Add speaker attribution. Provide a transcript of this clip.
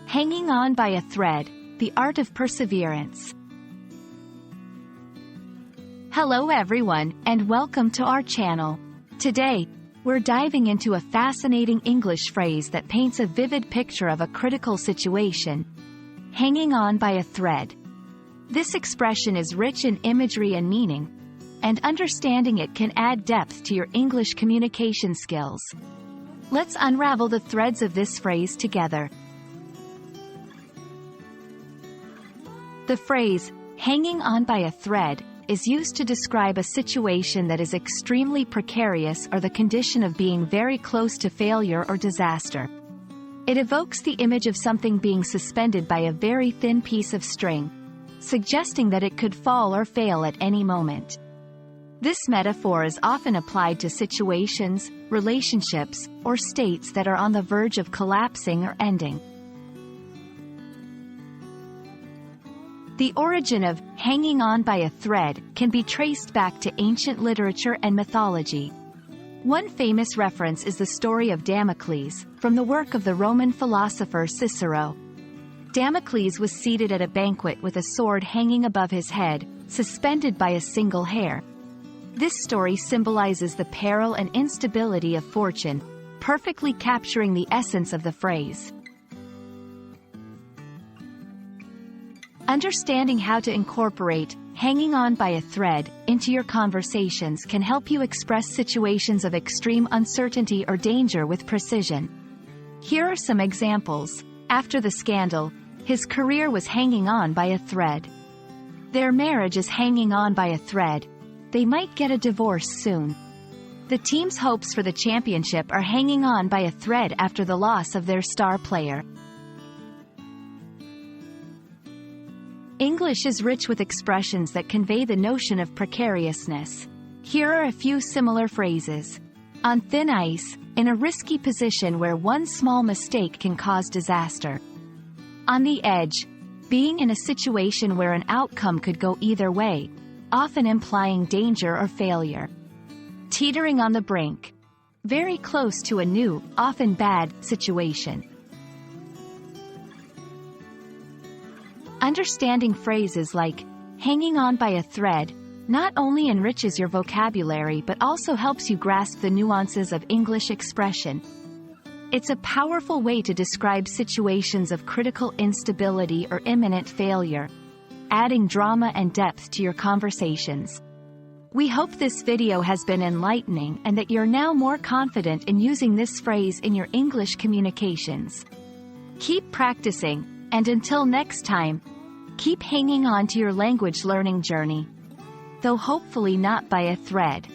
Speaker 1: Hanging on by a thread, the art of perseverance. Hello everyone, and welcome to our channel. Today, we're diving into a fascinating English phrase that paints a vivid picture of a critical situation. Hanging on by a thread. This expression is rich in imagery and meaning, and understanding it can add depth to your English communication skills. Let's unravel the threads of this phrase together. The phrase, hanging on by a thread, is used to describe a situation that is extremely precarious or the condition of being very close to failure or disaster. It evokes the image of something being suspended by a very thin piece of string, suggesting that it could fall or fail at any moment. This metaphor is often applied to situations, relationships, or states that are on the verge of collapsing or ending. The origin of hanging on by a thread can be traced back to ancient literature and mythology. One famous reference is the story of Damocles, from the work of the Roman philosopher Cicero. Damocles was seated at a banquet with a sword hanging above his head, suspended by a single hair. This story symbolizes the peril and instability of fortune, perfectly capturing the essence of the phrase. Understanding how to incorporate hanging on by a thread into your conversations can help you express situations of extreme uncertainty or danger with precision. Here are some examples. After the scandal, his career was hanging on by a thread. Their marriage is hanging on by a thread. They might get a divorce soon. The team's hopes for the championship are hanging on by a thread after the loss of their star player. English is rich with expressions that convey the notion of precariousness. Here are a few similar phrases. On thin ice, in a risky position where one small mistake can cause disaster. On the edge, being in a situation where an outcome could go either way, often implying danger or failure. Teetering on the brink. Very close to a new, often bad, situation. Understanding phrases like, hanging on by a thread, not only enriches your vocabulary but also helps you grasp the nuances of English expression. It's a powerful way to describe situations of critical instability or imminent failure, adding drama and depth to your conversations. We hope this video has been enlightening and that you're now more confident in using this phrase in your English communications. Keep practicing, and until next time, keep hanging on to your language learning journey. Though hopefully not by a thread.